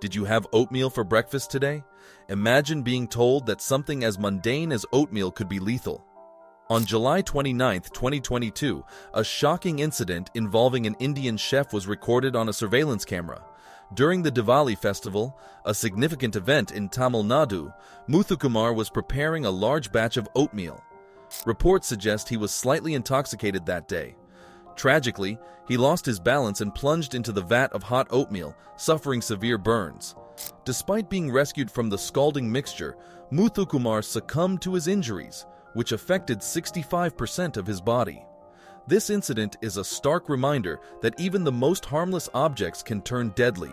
Did you have oatmeal for breakfast today? Imagine being told that something as mundane as oatmeal could be lethal. On July 29, 2022, a shocking incident involving an Indian chef was recorded on a surveillance camera. During the Diwali festival, a significant event in Tamil Nadu, Muthukumar was preparing a large batch of oatmeal. Reports suggest he was slightly intoxicated that day. Tragically, he lost his balance and plunged into the vat of hot oatmeal, suffering severe burns. Despite being rescued from the scalding mixture, Muthukumar succumbed to his injuries, which affected 65% of his body. This incident is a stark reminder that even the most harmless objects can turn deadly.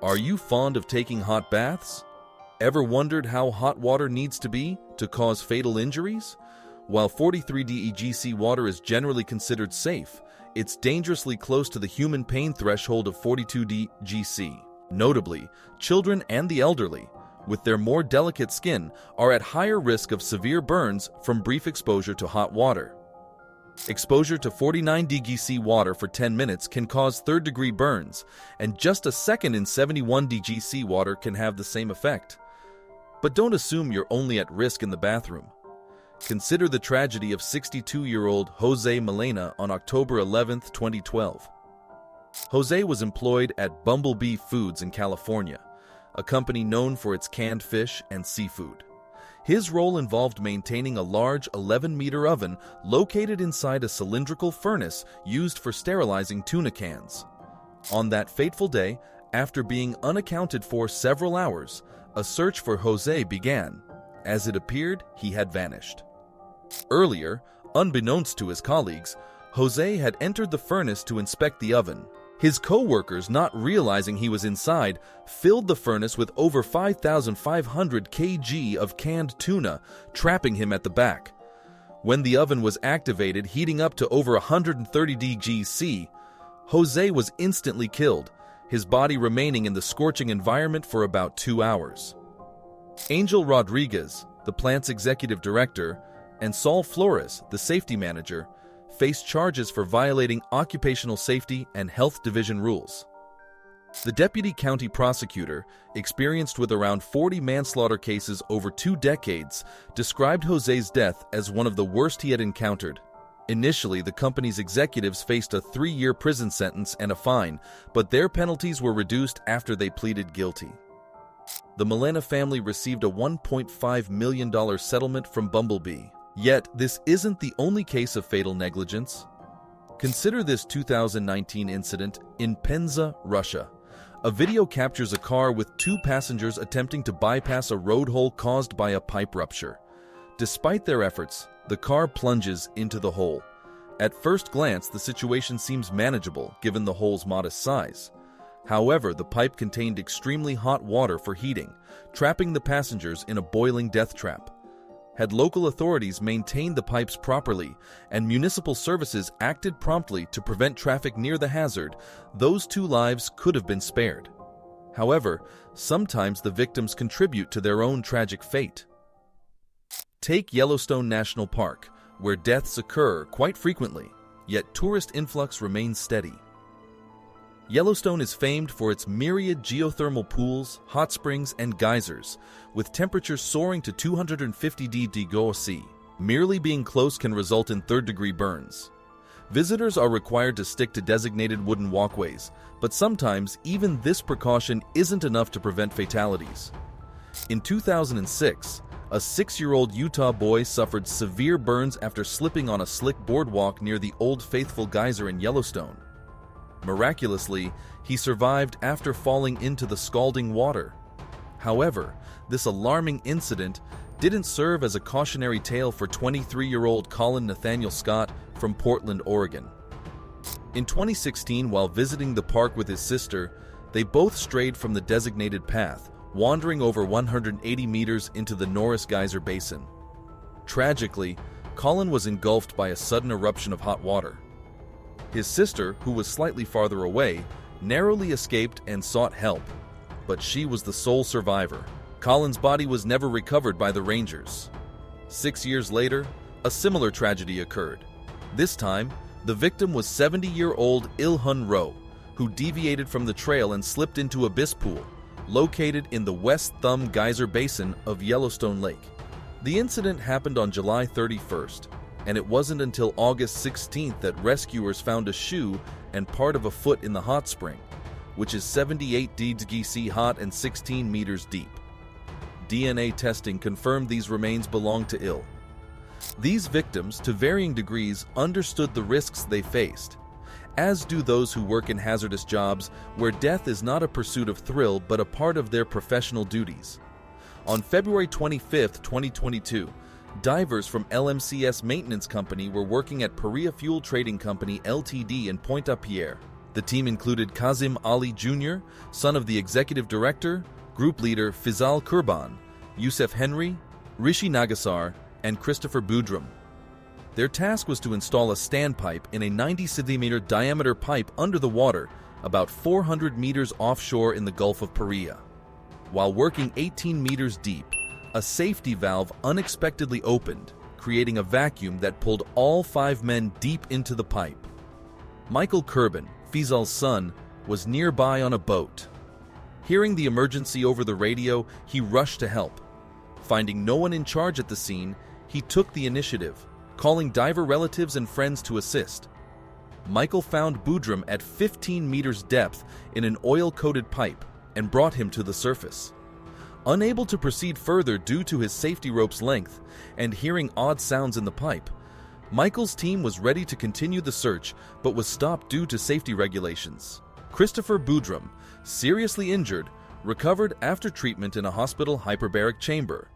Are you fond of taking hot baths? Ever wondered how hot water needs to be to cause fatal injuries? While 43 degc water is generally considered safe, it's dangerously close to the human pain threshold of 42 degc. Notably, children and the elderly, with their more delicate skin, are at higher risk of severe burns from brief exposure to hot water. Exposure to 49 degc water for 10 minutes can cause third-degree burns, and just a second in 71 degc water can have the same effect. But don't assume you're only at risk in the bathroom. Consider the tragedy of 62-year-old Jose Melena on October 11, 2012. Jose was employed at Bumblebee Foods in California, a company known for its canned fish and seafood. His role involved maintaining a large 11-meter oven located inside a cylindrical furnace used for sterilizing tuna cans. On that fateful day, after being unaccounted for several hours, a search for Jose began. As it appeared, he had vanished. Earlier, unbeknownst to his colleagues, Jose had entered the furnace to inspect the oven. His co-workers, not realizing he was inside, filled the furnace with over 5,500 kg of canned tuna, trapping him at the back. When the oven was activated, heating up to over 130 degc, Jose was instantly killed, his body remaining in the scorching environment for about 2 hours. Angel Rodriguez, the plant's executive director, and Saul Flores, the safety manager, faced charges for violating occupational safety and health division rules. The deputy county prosecutor, experienced with around 40 manslaughter cases over 2 decades, described Jose's death as one of the worst he had encountered. Initially, the company's executives faced a 3-year prison sentence and a fine, but their penalties were reduced after they pleaded guilty. The Melena family received a $1.5 million settlement from Bumblebee. Yet, this isn't the only case of fatal negligence. Consider this 2019 incident in Penza, Russia. A video captures a car with 2 passengers attempting to bypass a road hole caused by a pipe rupture. Despite their efforts, the car plunges into the hole. At first glance, the situation seems manageable given the hole's modest size. However, the pipe contained extremely hot water for heating, trapping the passengers in a boiling death trap. Had local authorities maintained the pipes properly and municipal services acted promptly to prevent traffic near the hazard, those 2 lives could have been spared. However, sometimes the victims contribute to their own tragic fate. Take Yellowstone National Park, where deaths occur quite frequently, yet tourist influx remains steady. Yellowstone is famed for its myriad geothermal pools, hot springs, and geysers, with temperatures soaring to 250 degc. Merely being close can result in third-degree burns. Visitors are required to stick to designated wooden walkways, but sometimes even this precaution isn't enough to prevent fatalities. In 2006, a 6-year-old Utah boy suffered severe burns after slipping on a slick boardwalk near the Old Faithful geyser in Yellowstone. Miraculously, he survived after falling into the scalding water. However, this alarming incident didn't serve as a cautionary tale for 23-year-old Colin Nathaniel Scott from Portland, Oregon. In 2016, while visiting the park with his sister, they both strayed from the designated path, wandering over 180 meters into the Norris Geyser Basin. Tragically, Colin was engulfed by a sudden eruption of hot water. His sister, who was slightly farther away, narrowly escaped and sought help, but she was the sole survivor. Colin's body was never recovered by the rangers. 6 years later, a similar tragedy occurred. This time, the victim was 70-year-old Il-hun Ro, who deviated from the trail and slipped into Abyss Pool, located in the West Thumb Geyser Basin of Yellowstone Lake. The incident happened on July 31st, and it wasn't until August 16th that rescuers found a shoe and part of a foot in the hot spring, which is 78 degrees C hot and 16 meters deep. DNA testing confirmed these remains belonged to ill. These victims, to varying degrees, understood the risks they faced, as do those who work in hazardous jobs where death is not a pursuit of thrill but a part of their professional duties. On February 25, 2022, divers from LMCS Maintenance Company were working at Perea Fuel Trading Company Ltd. In Pointe-à-Pierre. The team included Kazim Ali Jr., son of the executive director, group leader Fizal Kurban, Youssef Henry, Rishi Nagasar, and Christopher Boudrum. Their task was to install a standpipe in a 90-centimeter diameter pipe under the water, about 400 meters offshore in the Gulf of Paria. While working 18 meters deep, a safety valve unexpectedly opened, creating a vacuum that pulled all 5 men deep into the pipe. Michael Kurban, Fizal's son, was nearby on a boat. Hearing the emergency over the radio, he rushed to help. Finding no one in charge at the scene, he took the initiative, calling diver relatives and friends to assist. Michael found Boudrum at 15 meters depth in an oil-coated pipe and brought him to the surface. Unable to proceed further due to his safety rope's length and hearing odd sounds in the pipe, Michael's team was ready to continue the search but was stopped due to safety regulations. Christopher Boudrum, seriously injured, recovered after treatment in a hospital hyperbaric chamber.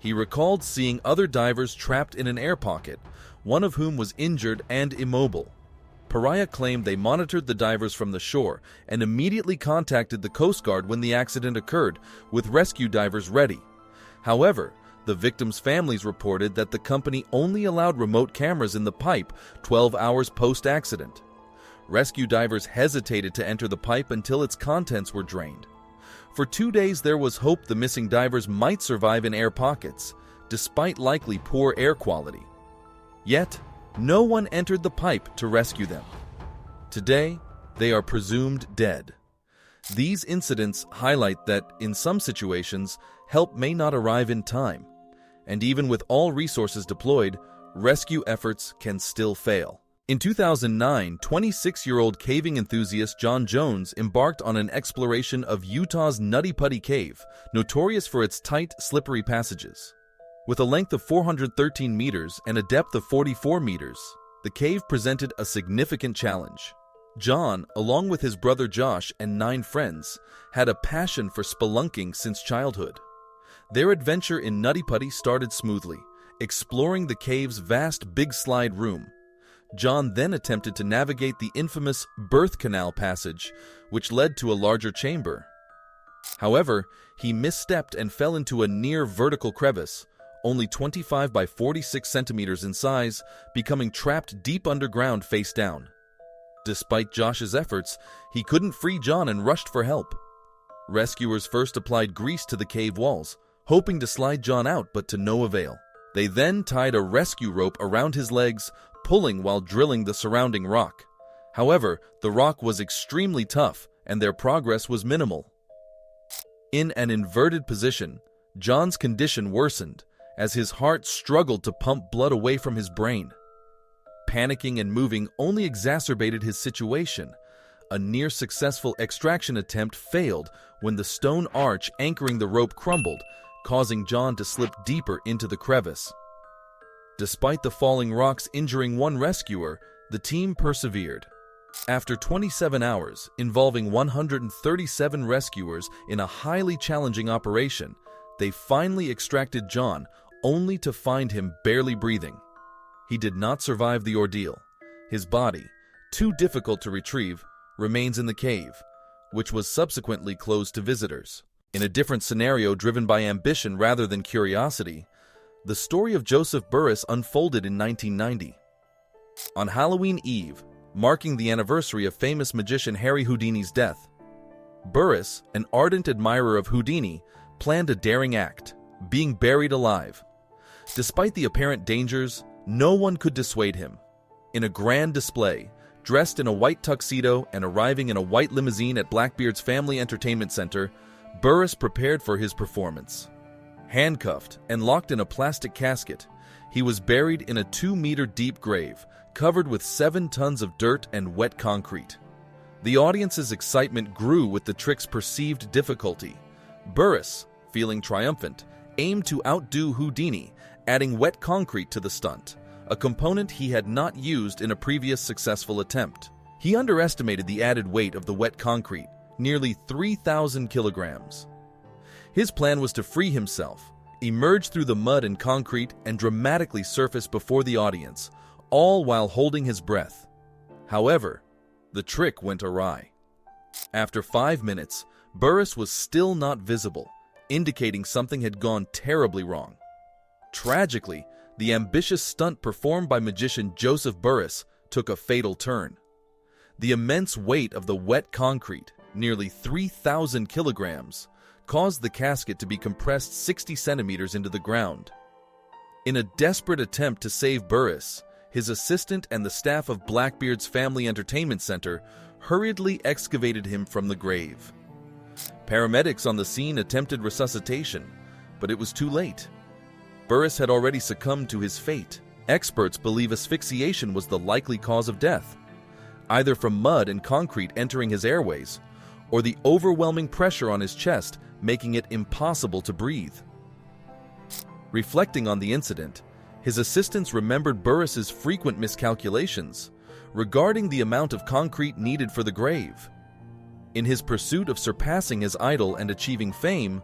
He recalled seeing other divers trapped in an air pocket, one of whom was injured and immobile. Pariah claimed they monitored the divers from the shore and immediately contacted the Coast Guard when the accident occurred, with rescue divers ready. However, the victims' families reported that the company only allowed remote cameras in the pipe 12 hours post-accident. Rescue divers hesitated to enter the pipe until its contents were drained. For 2 days there was hope the missing divers might survive in air pockets, despite likely poor air quality. Yet, no one entered the pipe to rescue them. Today, they are presumed dead. These incidents highlight that, in some situations, help may not arrive in time, and even with all resources deployed, rescue efforts can still fail. In 2009, 26-year-old caving enthusiast John Jones embarked on an exploration of Utah's Nutty Putty Cave, notorious for its tight, slippery passages. With a length of 413 meters and a depth of 44 meters, the cave presented a significant challenge. John, along with his brother Josh and 9 friends, had a passion for spelunking since childhood. Their adventure in Nutty Putty started smoothly, exploring the cave's vast Big Slide room. John then attempted to navigate the infamous Birth Canal passage, which led to a larger chamber. However, he misstepped and fell into a near vertical crevice, only 25 by 46 centimeters in size, becoming trapped deep underground face down. Despite Josh's efforts, he couldn't free John and rushed for help. Rescuers first applied grease to the cave walls, hoping to slide John out, but to no avail. They then tied a rescue rope around his legs, pulling while drilling the surrounding rock. However, the rock was extremely tough, and their progress was minimal. In an inverted position, John's condition worsened, as his heart struggled to pump blood away from his brain. Panicking and moving only exacerbated his situation. A near-successful extraction attempt failed when the stone arch anchoring the rope crumbled, causing John to slip deeper into the crevice. Despite the falling rocks injuring one rescuer, the team persevered. After 27 hours, involving 137 rescuers in a highly challenging operation, they finally extracted John, only to find him barely breathing. He did not survive the ordeal. His body, too difficult to retrieve, remains in the cave, which was subsequently closed to visitors. In a different scenario driven by ambition rather than curiosity, the story of Joseph Burris unfolded in 1990. On Halloween Eve, marking the anniversary of famous magician Harry Houdini's death, Burris, an ardent admirer of Houdini, planned a daring act, being buried alive. Despite the apparent dangers, no one could dissuade him. In a grand display, dressed in a white tuxedo and arriving in a white limousine at Blackbeard's Family Entertainment Center, Burris prepared for his performance. Handcuffed and locked in a plastic casket, he was buried in a 2-meter-deep grave covered with 7 tons of dirt and wet concrete. The audience's excitement grew with the trick's perceived difficulty. Burris, feeling triumphant, aimed to outdo Houdini, adding wet concrete to the stunt, a component he had not used in a previous successful attempt. He underestimated the added weight of the wet concrete, nearly 3,000 kilograms. His plan was to free himself, emerge through the mud and concrete, and dramatically surface before the audience, all while holding his breath. However, the trick went awry. After 5 minutes, Burris was still not visible, indicating something had gone terribly wrong. Tragically, the ambitious stunt performed by magician Joseph Burris took a fatal turn. The immense weight of the wet concrete, nearly 3,000 kilograms, caused the casket to be compressed 60 centimeters into the ground. In a desperate attempt to save Burris, his assistant and the staff of Blackbeard's Family Entertainment Center hurriedly excavated him from the grave. Paramedics on the scene attempted resuscitation, but it was too late. Burris had already succumbed to his fate. Experts believe asphyxiation was the likely cause of death, either from mud and concrete entering his airways, or the overwhelming pressure on his chest making it impossible to breathe. Reflecting on the incident, his assistants remembered Burris's frequent miscalculations regarding the amount of concrete needed for the grave. In his pursuit of surpassing his idol and achieving fame,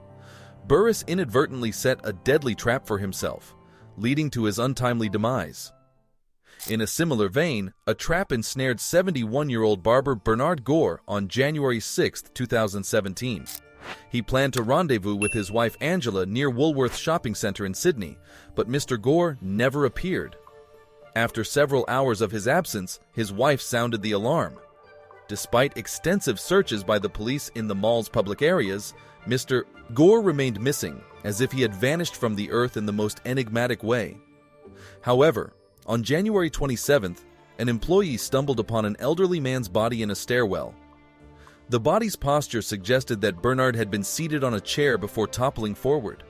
Burris inadvertently set a deadly trap for himself, leading to his untimely demise. In a similar vein, a trap ensnared 71-year-old barber Bernard Gore on January 6, 2017. He planned to rendezvous with his wife Angela near Woolworth Shopping Center in Sydney, but Mr. Gore never appeared. After several hours of his absence, his wife sounded the alarm. Despite extensive searches by the police in the mall's public areas, Mr. Gore remained missing, as if he had vanished from the earth in the most enigmatic way. However, on January 27th, an employee stumbled upon an elderly man's body in a stairwell. The body's posture suggested that Bernard had been seated on a chair before toppling forward.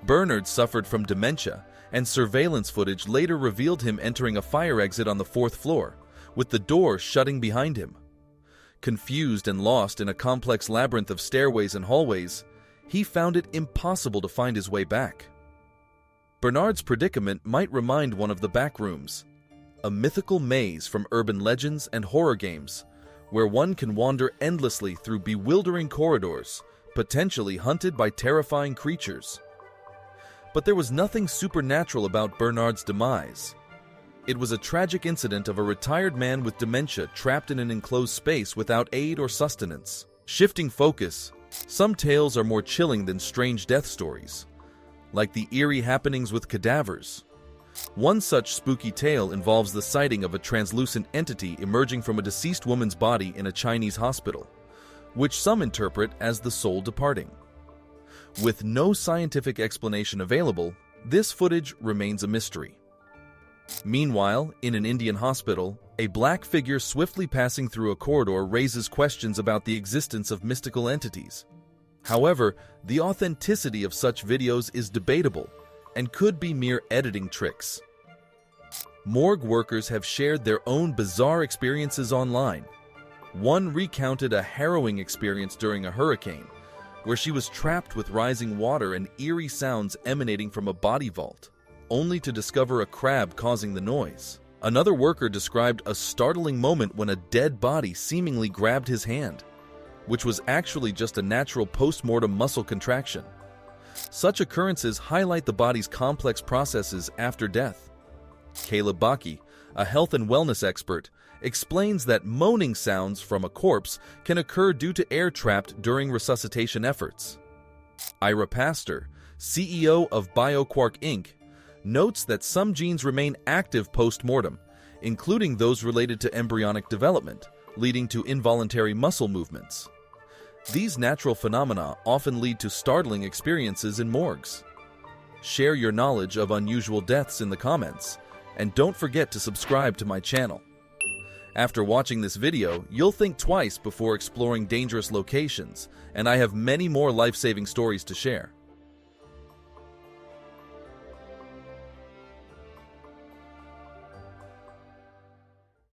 Bernard suffered from dementia, and surveillance footage later revealed him entering a fire exit on the 4th floor, with the door shutting behind him. Confused and lost in a complex labyrinth of stairways and hallways, he found it impossible to find his way back. Bernard's predicament might remind one of the back rooms, a mythical maze from urban legends and horror games, where one can wander endlessly through bewildering corridors, potentially hunted by terrifying creatures. But there was nothing supernatural about Bernard's demise. It was a tragic incident of a retired man with dementia trapped in an enclosed space without aid or sustenance. Shifting focus, some tales are more chilling than strange death stories, like the eerie happenings with cadavers. One such spooky tale involves the sighting of a translucent entity emerging from a deceased woman's body in a Chinese hospital, which some interpret as the soul departing. With no scientific explanation available, this footage remains a mystery. Meanwhile, in an Indian hospital, a black figure swiftly passing through a corridor raises questions about the existence of mystical entities. However, the authenticity of such videos is debatable and could be mere editing tricks. Morgue workers have shared their own bizarre experiences online. One recounted a harrowing experience during a hurricane, where she was trapped with rising water and eerie sounds emanating from a body vault, only to discover a crab causing the noise. Another worker described a startling moment when a dead body seemingly grabbed his hand, which was actually just a natural post-mortem muscle contraction. Such occurrences highlight the body's complex processes after death. Caleb Baki, a health and wellness expert, explains that moaning sounds from a corpse can occur due to air trapped during resuscitation efforts. Ira Pastor, CEO of BioQuark Inc., notes that some genes remain active post-mortem, including those related to embryonic development, leading to involuntary muscle movements. These natural phenomena often lead to startling experiences in morgues. Share your knowledge of unusual deaths in the comments, and don't forget to subscribe to my channel. After watching this video, you'll think twice before exploring dangerous locations, and I have many more life-saving stories to share.